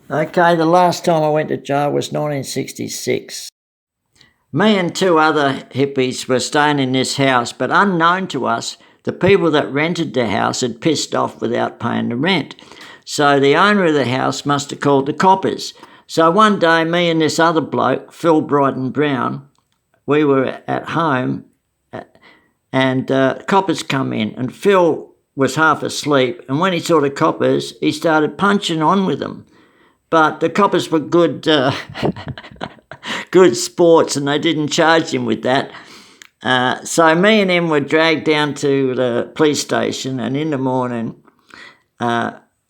Okay, the last time I went to jail was 1966. Me and two other hippies were staying in this house, but unknown to us, the people that rented the house had pissed off without paying the rent. So the owner of the house must have called the coppers. So one day, me and this other bloke, Phil Bryden Brown, we were at home and coppers come in, and Phil was half asleep, and when he saw the coppers, he started punching on with them. But the coppers were good good sports, and they didn't charge him with that. So me and him were dragged down to the police station, and in the morning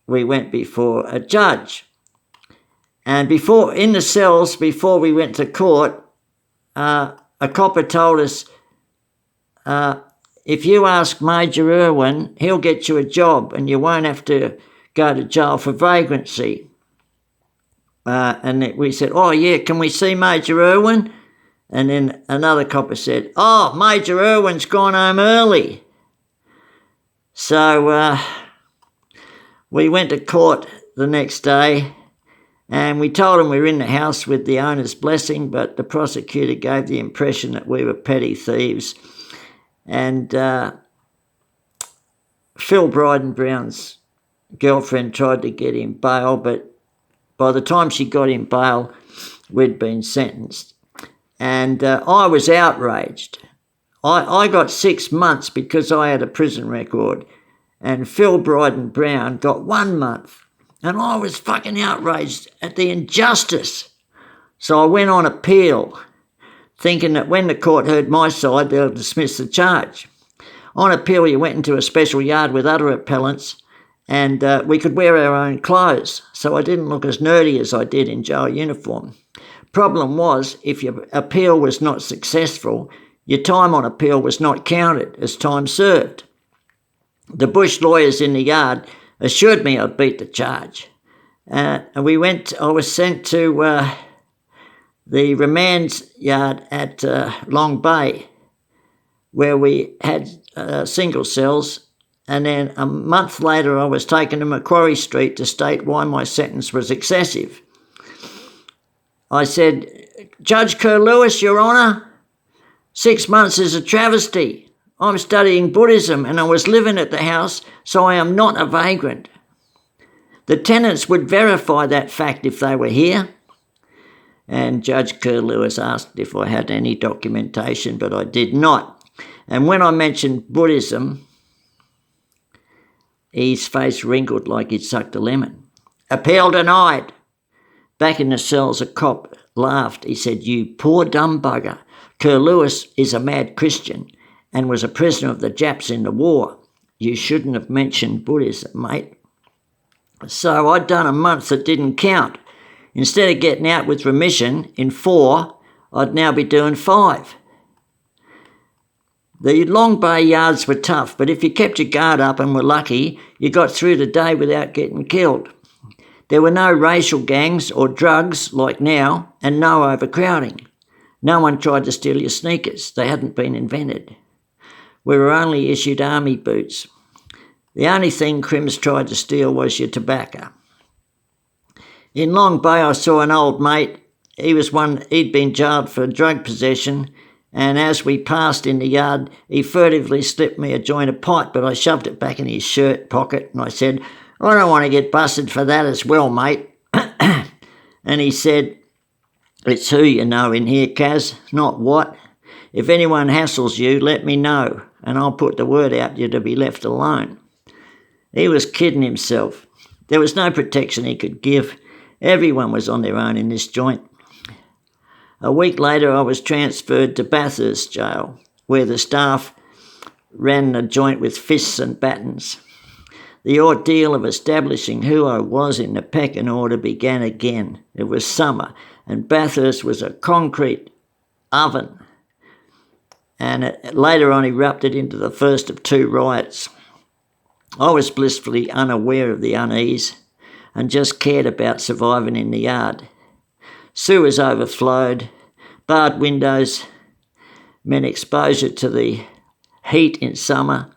we went before a judge. And in the cells, before we went to court, a copper told us, if you ask Major Irwin, he'll get you a job and you won't have to go to jail for vagrancy. And we said, oh yeah, can we see Major Irwin? And then another copper said, oh, Major Irwin's gone home early. So we went to court the next day, and we told him we were in the house with the owner's blessing, but the prosecutor gave the impression that we were petty thieves. And Phil Bryden Brown's girlfriend tried to get him bail, but by the time she got him bail, we'd been sentenced. And I was outraged. I got 6 months because I had a prison record, and Phil Bryden Brown got 1 month. And I was fucking outraged at the injustice. So I went on appeal, thinking that when the court heard my side, they'll dismiss the charge. On appeal, you went into a special yard with other appellants, and we could wear our own clothes, so I didn't look as nerdy as I did in jail uniform. Problem was, if your appeal was not successful, your time on appeal was not counted as time served. The bush lawyers in the yard assured me I'd beat the charge. And I was sent to the remand yard at Long Bay, where we had single cells. And then a month later, I was taken to Macquarie Street to state why my sentence was excessive. I said, Judge Kerr Lewis, Your Honour, 6 months is a travesty. I'm studying Buddhism and I was living at the house, so I am not a vagrant. The tenants would verify that fact if they were here. And Judge Kerr Lewis asked if I had any documentation, but I did not. And when I mentioned Buddhism, his face wrinkled like he'd sucked a lemon. Appeal denied. Back in the cells, a cop laughed. He said, you poor dumb bugger. Kerr Lewis is a mad Christian and was a prisoner of the Japs in the war. You shouldn't have mentioned Buddhism, mate. So I'd done a month that didn't count. Instead of getting out with remission in 4, I'd now be doing 5. The Long Bay yards were tough, but if you kept your guard up and were lucky, you got through the day without getting killed. There were no racial gangs or drugs like now, and no overcrowding. No one tried to steal your sneakers. They hadn't been invented. We were only issued army boots. The only thing crims tried to steal was your tobacco. In Long Bay, I saw an old mate. He'd been jailed for drug possession, and as we passed in the yard, he furtively slipped me a joint of pipe, but I shoved it back in his shirt pocket, and I said, I don't want to get busted for that as well, mate. And he said, it's who you know in here, Kaz, not what. If anyone hassles you, let me know, and I'll put the word out you to be left alone. He was kidding himself. There was no protection he could give. Everyone was on their own in this joint. A week later, I was transferred to Bathurst jail, where the staff ran the joint with fists and batons. The ordeal of establishing who I was in the pecking order began again. It was summer, and Bathurst was a concrete oven. And it later on erupted into the first of 2 riots. I was blissfully unaware of the unease and just cared about surviving in the yard. Sewers overflowed, barred windows meant exposure to the heat in summer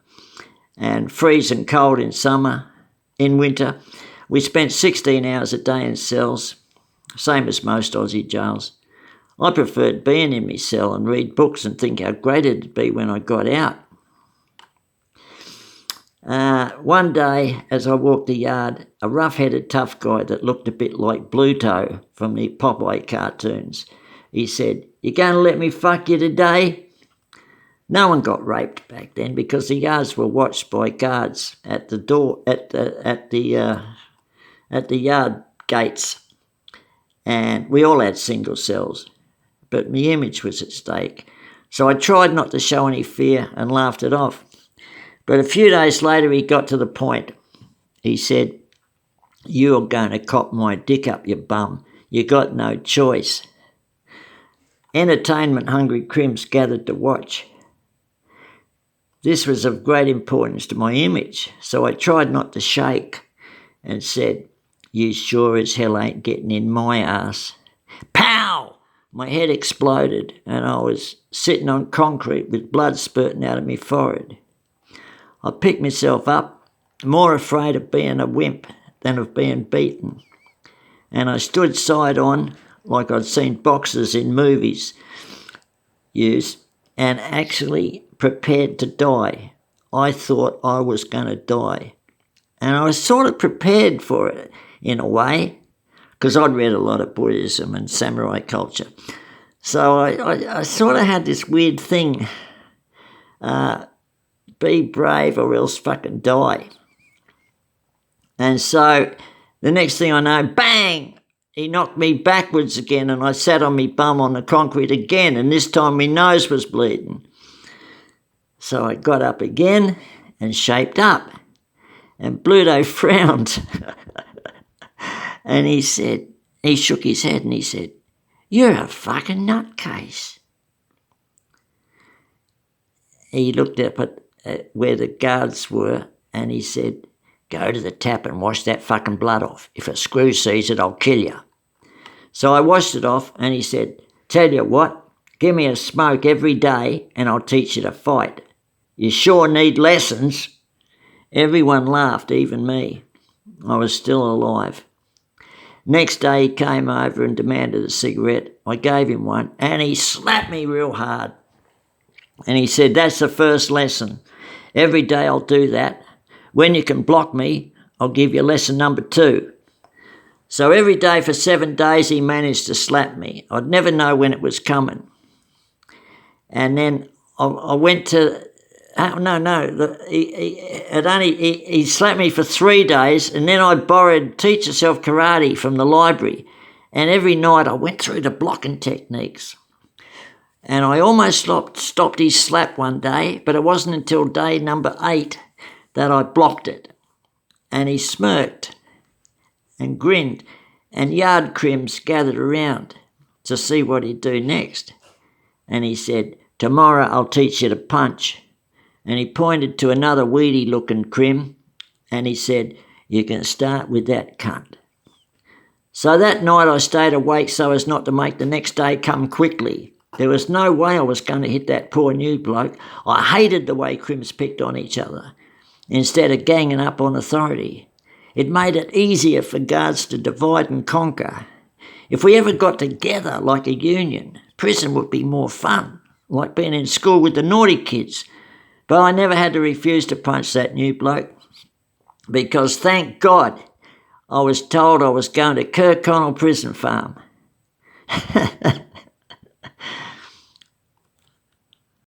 and freezing cold in winter. We spent 16 hours a day in cells, same as most Aussie jails. I preferred being in my cell and read books and think how great it'd be when I got out. One day, as I walked the yard, a rough-headed tough guy that looked a bit like Bluto from the Popeye cartoons, he said, "You going to let me fuck you today?" No one got raped back then because the yards were watched by guards at the door at the yard gates, and we all had single cells. But my image was at stake, so I tried not to show any fear and laughed it off. But a few days later he got to the point. He said, "You're going to cop my dick up, you bum. You got no choice." Entertainment-hungry crims gathered to watch. This was of great importance to my image, so I tried not to shake and said, "You sure as hell ain't getting in my ass." Pow! My head exploded and I was sitting on concrete with blood spurting out of my forehead. I picked myself up, more afraid of being a wimp than of being beaten, and I stood side on like I'd seen boxers in movies use, and actually prepared to die. I thought I was going to die, and I was sort of prepared for it in a way, because I'd read a lot of Buddhism and samurai culture. So I sort of had this weird thing, be brave or else fucking die. And so the next thing I know, bang, he knocked me backwards again and I sat on me bum on the concrete again, and this time my nose was bleeding. So I got up again and shaped up, and Bluto frowned. And he shook his head and he said, "You're a fucking nutcase." He looked up at where the guards were and he said, "Go to the tap and wash that fucking blood off. If a screw sees it, I'll kill you." So I washed it off and he said, "Tell you what, give me a smoke every day and I'll teach you to fight. You sure need lessons." Everyone laughed, even me. I was still alive. Next day he came over and demanded a cigarette. I gave him one and he slapped me real hard. And he said, "That's the first lesson. Every day I'll do that. When you can block me, I'll give you lesson number 2. So every day for 7 days he managed to slap me. I'd never know when it was coming. And then I went to... He slapped me for 3 days, and then I borrowed Teach Yourself Karate from the library, and every night I went through the blocking techniques. And I almost stopped his slap one day, but it wasn't until day number 8 that I blocked it. And he smirked and grinned, and yard crims gathered around to see what he'd do next. And he said, "Tomorrow I'll teach you to punch." And he pointed to another weedy-looking crim, and he said, "You can start with that cunt." So that night I stayed awake so as not to make the next day come quickly. There was no way I was going to hit that poor new bloke. I hated the way crims picked on each other, instead of ganging up on authority. It made it easier for guards to divide and conquer. If we ever got together like a union, prison would be more fun, like being in school with the naughty kids. But I never had to refuse to punch that new bloke, because thank God I was told I was going to Kirkconnell Prison Farm.